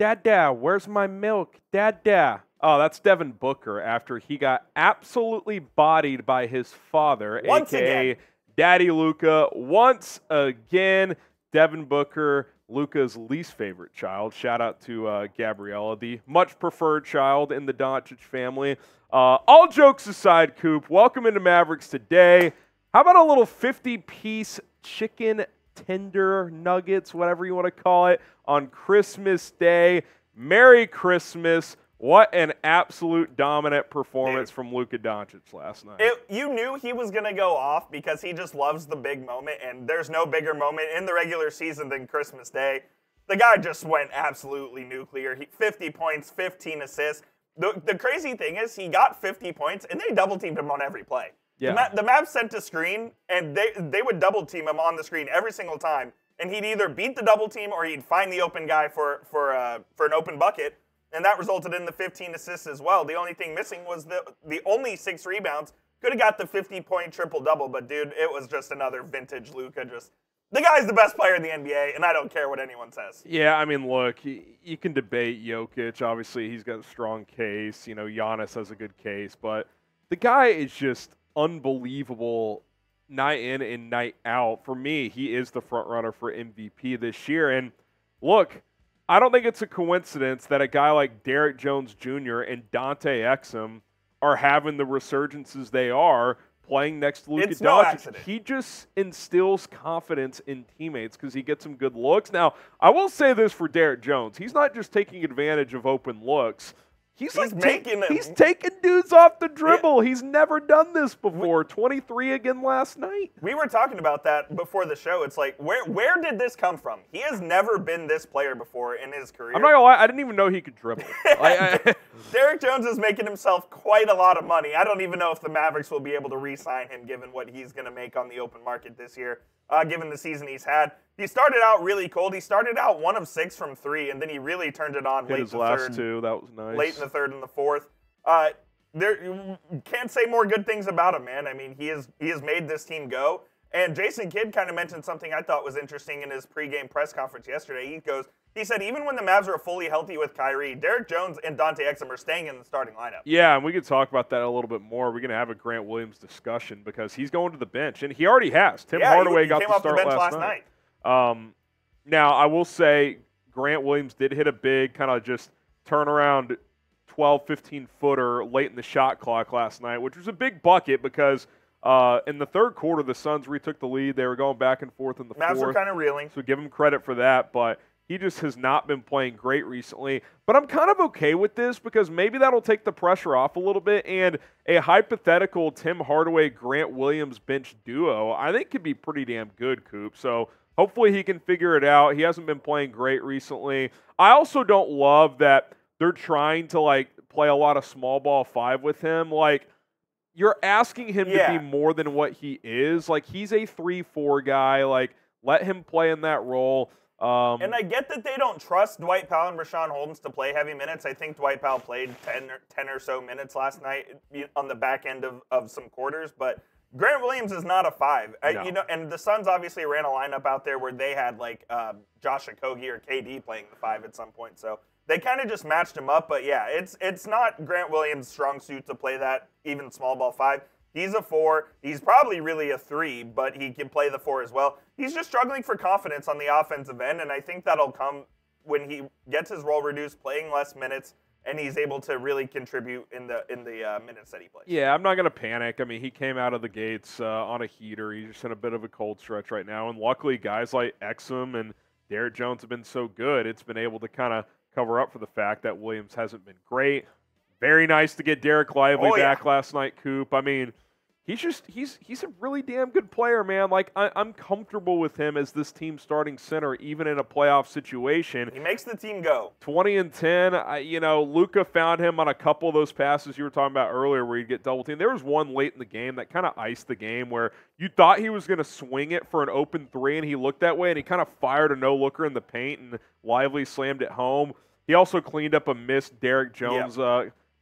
Dad, where's my milk? Dad. Oh, that's Devin Booker after he got absolutely bodied by his father, Once a.k.a. again. Daddy Luka. Once again, Devin Booker, Luka's least favorite child. Shout out to Gabriella, the much preferred child in the Doncic family. All jokes aside, Coop, welcome into Mavericks today. How about a little 50-piece chicken tender nuggets, whatever you want to call it, on Christmas Day? Merry Christmas. What an absolute dominant performance from Luka Doncic last night. You knew he was going to go off because he just loves the big moment, and there's no bigger moment in the regular season than Christmas Day. The guy just went absolutely nuclear. 50 points, 15 assists. The crazy thing is he got 50 points, and they double-teamed him on every play. Yeah. The Mavs sent a screen, and they would double-team him on the screen every single time, and he'd either beat the double-team or he'd find the open guy for an open bucket. And that resulted in the 15 assists as well. The only thing missing was the only 6 rebounds. Could have got the 50-point triple-double, but, dude, it was just another vintage Luka. The guy's the best player in the NBA, and I don't care what anyone says. Yeah, I mean, look, you can debate Jokic. Obviously, he's got a strong case. You know, Giannis has a good case. But the guy is just unbelievable night in and night out. For me, he is the front runner for MVP this year. And, look, I don't think it's a coincidence that a guy like Derrick Jones Jr. and Dante Exum are having the resurgences they are playing next to Luka Doncic. No accident. He just instills confidence in teammates because he gets some good looks. Now, I will say this for Derrick Jones. He's not just taking advantage of open looks. He's taking dudes off the dribble. Yeah. He's never done this before. 23 again last night. We were talking about that before the show. It's like, where did this come from? He has never been this player before in his career. I'm not gonna lie, I didn't even know he could dribble. Derrick Jones is making himself quite a lot of money. I don't even know if the Mavericks will be able to re-sign him given what he's going to make on the open market this year, given the season he's had. He started out really cold. He started out 1 of 6 from 3, and then he really turned it on late in the last 2. That was nice. Late in the third and the fourth. You can't say more good things about him, man. I mean, he has made this team go. And Jason Kidd kind of mentioned something I thought was interesting in his pregame press conference yesterday. He said even when the Mavs are fully healthy with Kyrie, Derrick Jones and Dante Exum are staying in the starting lineup. Yeah, and we could talk about that a little bit more. We're going to have a Grant Williams discussion because he's going to the bench, and he already has. Tim Hardaway got the start last night. Now, I will say Grant Williams did hit a big kind of just turnaround 12, 15-footer late in the shot clock last night, which was a big bucket because in the third quarter, the Suns retook the lead. They were going back and forth in the fourth. Mavs were kind of reeling. So give him credit for that, but he just has not been playing great recently. But I'm kind of okay with this because maybe that'll take the pressure off a little bit, and a hypothetical Tim Hardaway-Grant Williams bench duo I think could be pretty damn good, Coop. So hopefully he can figure it out. He hasn't been playing great recently. I also don't love that they're trying to, play a lot of small ball 5 with him. You're asking him to be more than what he is. He's a 3-4 guy. Let him play in that role. And I get that they don't trust Dwight Powell and Rashawn Holmes to play heavy minutes. I think Dwight Powell played 10 or so minutes last night on the back end of some quarters. But Grant Williams is not a 5. No. And the Suns obviously ran a lineup out there where they had Josh Okogie or KD playing the 5 at some point. So they kind of just matched him up. But yeah, it's not Grant Williams' strong suit to play that even small ball 5. He's a 4. He's probably really a 3, but he can play the 4 as well. He's just struggling for confidence on the offensive end, and I think that'll come when he gets his role reduced, playing less minutes, and he's able to really contribute in the minutes that he plays. Yeah, I'm not going to panic. I mean, he came out of the gates on a heater. He's just in a bit of a cold stretch right now, and luckily guys like Exum and Derrick Jones have been so good, it's been able to kind of cover up for the fact that Williams hasn't been great. Very nice to get Dereck Lively back last night, Coop. I mean, he's a really damn good player, man. I'm comfortable with him as this team's starting center, even in a playoff situation. He makes the team go. 20 and 10. Luka found him on a couple of those passes you were talking about earlier where he'd get double teamed. There was one late in the game that kind of iced the game where you thought he was going to swing it for an open 3, and he looked that way, and he kind of fired a no-looker in the paint, and Lively slammed it home. He also cleaned up a missed Derrick Jones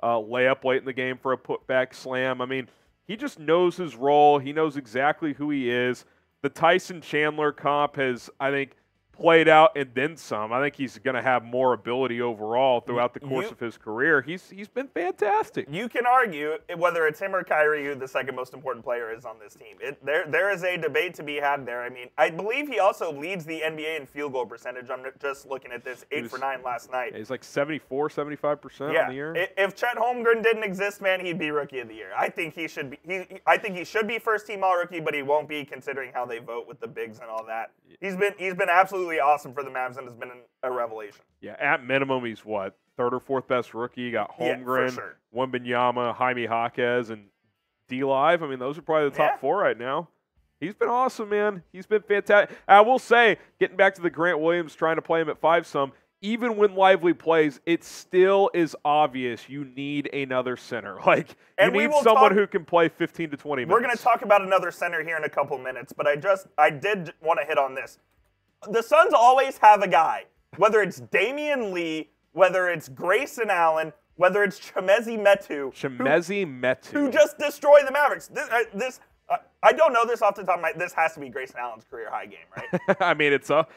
layup late in the game for a putback slam. I mean, he just knows his role. He knows exactly who he is. The Tyson Chandler comp has, I think, played out and then some. I think he's going to have more ability overall throughout the course of his career. He's been fantastic. You can argue whether it's him or Kyrie who the second most important player is on this team. There is a debate to be had there. I mean, I believe he also leads the NBA in field goal percentage. I'm just looking at this, 8 for 9 last night. He's like 74, 75% on the year. If Chet Holmgren didn't exist, man, he'd be Rookie of the Year. I think he should be. I think he should be first team All Rookie, but he won't be considering how they vote with the bigs and all that. He's been absolutely awesome for the Mavs and has been a revelation. Yeah, at minimum, he's what, third or fourth best rookie. You got Holmgren, Wembanyama, Jaime Jaquez, and D Live. I mean, those are probably the top 4 right now. He's been awesome, man. He's been fantastic. I will say, getting back to the Grant Williams trying to play him at 5 some, even when Lively plays, it still is obvious you need another center. Like, you need someone who can play 15 to 20 minutes. We're going to talk about another center here in a couple minutes, but I did want to hit on this. The Suns always have a guy, whether it's Damian Lee, whether it's Grayson Allen, whether it's Chimezie Metu. Who just destroy the Mavericks. I don't know this off the top of my head. This has to be Grayson Allen's career high game, right? I mean, it's up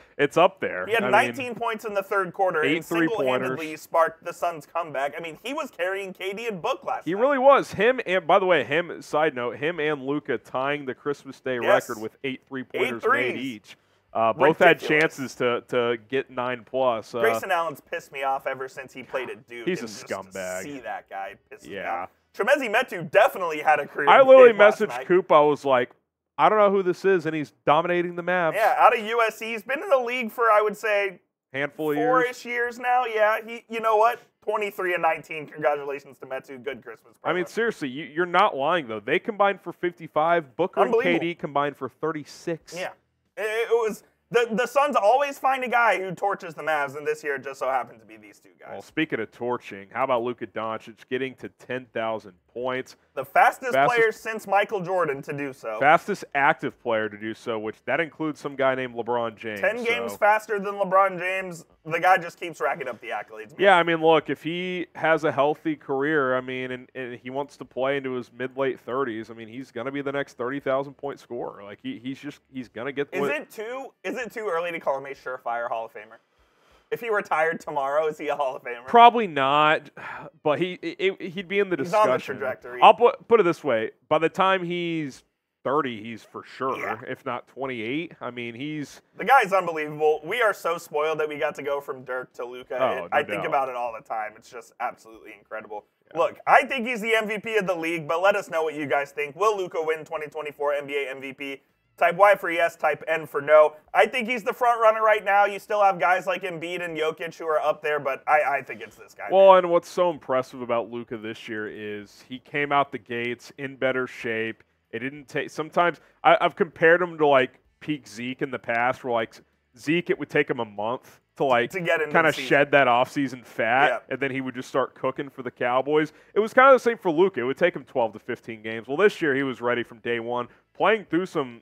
there. He had 19 points in the third quarter and single-handedly sparked the Suns' comeback. I mean, he was carrying KD and Book last night. He really was. Him and, by the way, side note, him and Luka tying the Christmas Day record with 8 3-pointers made each. Both had chances to get 9+. Grayson Allen's pissed me off ever since he played at Duke. He's a scumbag. To see that guy piss me off. Chimezie Metu definitely had a career. I literally messaged Coop. I was like, I don't know who this is, and he's dominating the Mavs. Yeah, out of USC. He's been in the league for, I would say, handful of 4-ish years now. Yeah, you know what? 23 and 19. Congratulations to Metu. Good Christmas present. I mean, seriously, you're not lying, though. They combined for 55. Booker and KD combined for 36. Yeah. It was... The Suns always find a guy who torches the Mavs, and this year it just so happened to be these two guys. Well, speaking of torching, how about Luka Doncic getting to 10,000 points? The fastest player since Michael Jordan to do so. Fastest active player to do so, which that includes some guy named LeBron James. 10 games faster than LeBron James. The guy just keeps racking up the accolades. Man. Yeah, I mean, look, if he has a healthy career, I mean, and he wants to play into his mid-late 30s, I mean, he's going to be the next 30,000-point scorer. Like, he's going to get Is it too early to call him a surefire Hall of Famer? If he retired tomorrow, is he a Hall of Famer? Probably not, but he'd be in the discussion. He's on the trajectory. I'll put it this way. By the time he's 30, he's for sure, if not 28. I mean, the guy's unbelievable. We are so spoiled that we got to go from Dirk to Luka. I think about it all the time. It's just absolutely incredible. Yeah. Look, I think he's the MVP of the league, but let us know what you guys think. Will Luka win 2024 NBA MVP? Type Y for yes, type N for no. I think he's the front runner right now. You still have guys like Embiid and Jokic who are up there, but I think it's this guy. Well, and what's so impressive about Luka this year is he came out the gates in better shape. It didn't take – sometimes I've compared him to, like, peak Zeke in the past where, like, Zeke, it would take him a month to kind of shed that offseason fat, and then he would just start cooking for the Cowboys. It was kind of the same for Luka. It would take him 12 to 15 games. Well, this year he was ready from day one, playing through some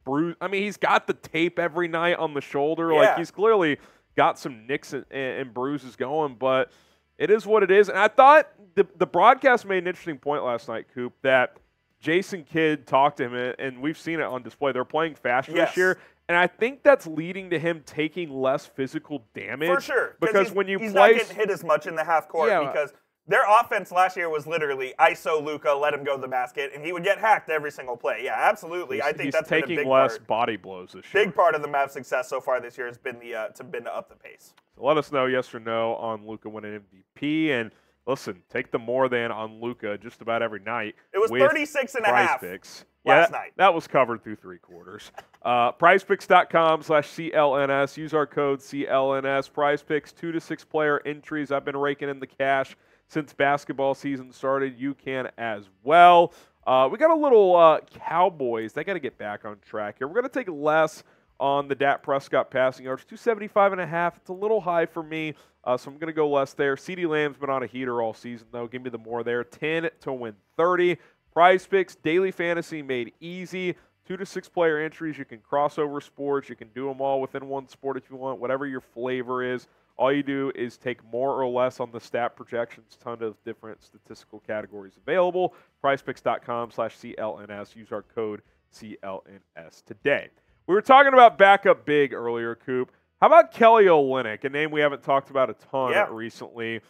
bruise. I mean, he's got the tape every night on the shoulder. Like, he's clearly got some nicks and bruises going, but it is what it is. And I thought the broadcast made an interesting point last night, Coop, that Jason Kidd talked to him, and we've seen it on display. They're playing faster this year. And I think that's leading to him taking less physical damage. For sure. Because when he's not getting hit as much in the half court because their offense last year was literally ISO Luka, let him go to the basket, and he would get hacked every single play. Yeah, absolutely. I think that's been a big part. He's taking less body blows this year. Big part of the Mavs' success so far this year has been to up the pace. So let us know yes or no on Luka winning MVP. And listen, take the more than on Luka just about every night. It was 36.5 last night. That was covered through 3 quarters. PrizePicks.com/CLNS. Use our code CLNS. PrizePicks 2 to 6 player entries. I've been raking in the cash since basketball season started. You can as well. We got a little Cowboys. They got to get back on track here. We're going to take less on the Dak Prescott passing yards. 275.5. It's a little high for me, so I'm going to go less there. CeeDee Lamb's been on a heater all season, though. Give me the more there. 10 to win 30. PrizePicks, daily fantasy made easy. 2 to 6 player entries. You can cross over sports. You can do them all within one sport if you want, whatever your flavor is. All you do is take more or less on the stat projections. Ton of different statistical categories available. PrizePicks.com/CLNS. Use our code CLNS today. We were talking about backup big earlier, Coop. How about Kelly Olynyk, a name we haven't talked about a ton recently?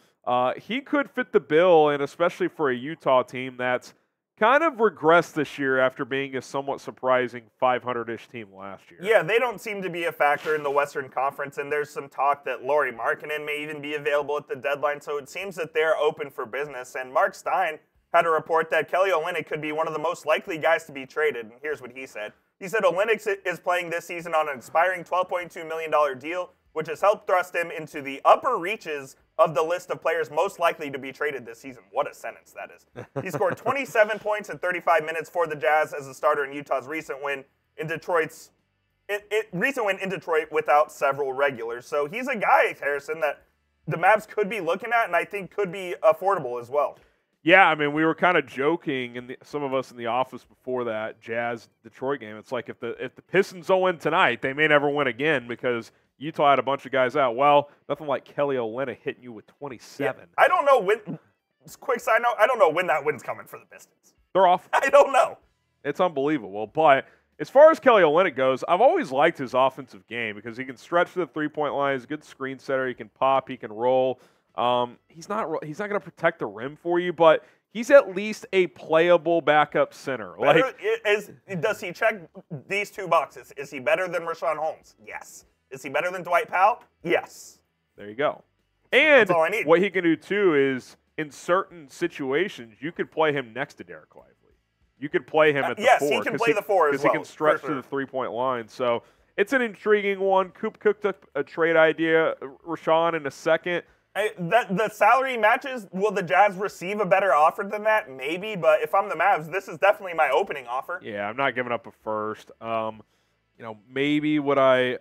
He could fit the bill, and especially for a Utah team that's kind of regressed this year after being a somewhat surprising 500-ish team last year. Yeah, they don't seem to be a factor in the Western Conference, and there's some talk that Lauri Markkanen may even be available at the deadline, so it seems that they're open for business. And Marc Stein had a report that Kelly Olynyk could be one of the most likely guys to be traded, and here's what he said. He said Olynyk is playing this season on an expiring $12.2 million deal, which has helped thrust him into the upper reaches of the list of players most likely to be traded this season. What a sentence that is. He scored 27 points in 35 minutes for the Jazz as a starter in Utah's recent win in Detroit without several regulars. So he's a guy, Harrison, that the Mavs could be looking at and I think could be affordable as well. Yeah, I mean, we were kind of joking, and some of us in the office before that Jazz-Detroit game. It's like if the Pistons don't win tonight, they may never win again because Utah had a bunch of guys out. Well, nothing like Kelly Olynyk hitting you with 27. Yeah, I don't know when. Quick side note: I don't know when that win's coming for the Pistons. They're off. I don't know. It's unbelievable. But as far as Kelly Olynyk goes, I've always liked his offensive game because he can stretch to the three-point line. He's a good screen setter. He can pop. He can roll. He's not going to protect the rim for you, but he's at least a playable backup center. Does he check these two boxes? Is he better than Richaun Holmes? Yes. Is he better than Dwight Powell? Yes. There you go. And that's all I need. What he can do too is in certain situations you could play him next to Dereck Lively. You could play him at the 4. Yes, he can play the 4 as well. Because he can stretch to the three-point line. So it's an intriguing one. Coop cooked up a trade idea. Rashawn in a second. The salary matches, will the Jazz receive a better offer than that? Maybe, but if I'm the Mavs, this is definitely my opening offer. Yeah, I'm not giving up a first. Maybe would I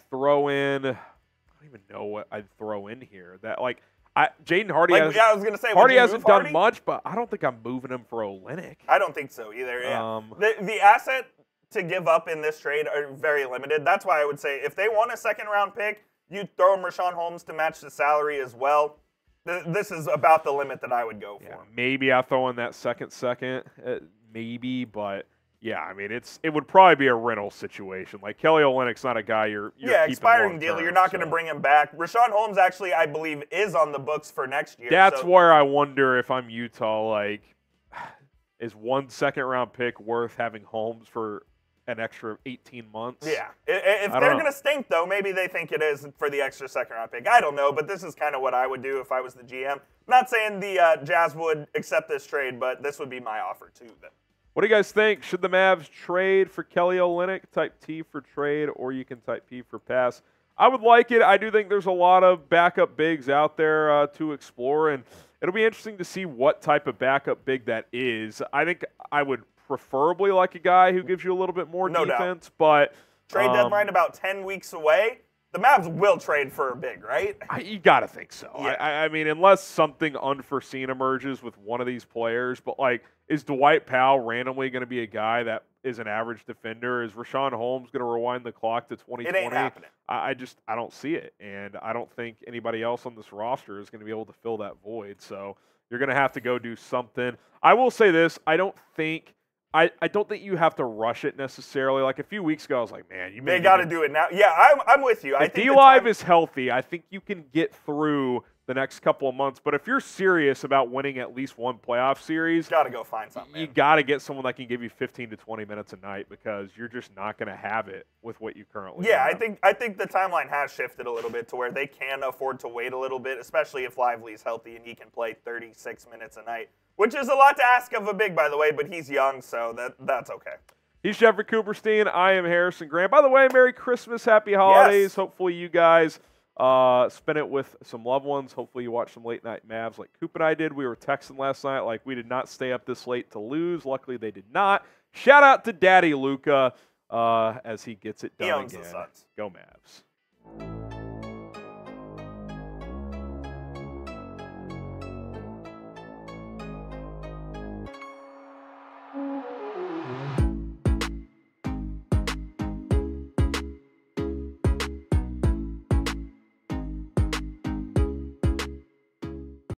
throw in, I don't even know what I'd throw in here. Jaden Hardy I was going to say, Hardy hasn't done much, but I don't think I'm moving him for Olynyk. I don't think so either, yeah. The asset to give up in this trade are very limited. That's why I would say if they want a second-round pick, you throw him Richaun Holmes to match the salary as well. This is about the limit that I would go for. Yeah, maybe I throw in that second, maybe, but yeah, I mean it would probably be a rental situation. Like Kelly Olynyk's not a guy you're expiring deal. You're not going to bring him back. Richaun Holmes actually, I believe, is on the books for next year. That's where I wonder if I'm Utah. Like, is 1 second-round pick worth having Holmes for an extra 18 months? Yeah. If they're going to stink, though, maybe they think it is for the extra second-round pick. I don't know, but this is kind of what I would do if I was the GM. Not saying the Jazz would accept this trade, but this would be my offer to them. What do you guys think? Should the Mavs trade for Kelly Olynyk? Type T for trade, or you can type P for pass. I would like it. I do think there's a lot of backup bigs out there to explore, and it'll be interesting to see what type of backup big that is. I think I would preferably like a guy who gives you a little bit more defense, but trade deadline about 10 weeks away. The Mavs will trade for a big, right? You got to think so. Yeah. I mean, unless something unforeseen emerges with one of these players, but is Dwight Powell randomly going to be a guy that is an average defender? Is Richaun Holmes going to rewind the clock to 2020? It ain't happening. I don't see it, and I don't think anybody else on this roster is going to be able to fill that void. So you're going to have to go do something. I will say this: I don't think you have to rush it necessarily. Like a few weeks ago, I was like, man, they got to do it now. Yeah, I'm with you. If D-Live is healthy, I think you can get through the next couple of months. But if you're serious about winning at least one playoff series, got to go find something. You got to get someone that can give you 15 to 20 minutes a night because you're just not going to have it with what you currently have. I think the timeline has shifted a little bit to where they can afford to wait a little bit, especially if Lively's healthy and he can play 36 minutes a night, which is a lot to ask of a big, by the way, but he's young, so that's okay. He's Jeffrey Cooperstein. I am Harrison Grant. By the way, Merry Christmas, Happy Holidays. Yes. Hopefully you guys spend it with some loved ones. Hopefully you watch some late-night Mavs like Coop and I did. We were texting last night like we did not stay up this late to lose. Luckily, they did not. Shout out to Daddy Luka as he gets it done again. The Suns. Go Mavs.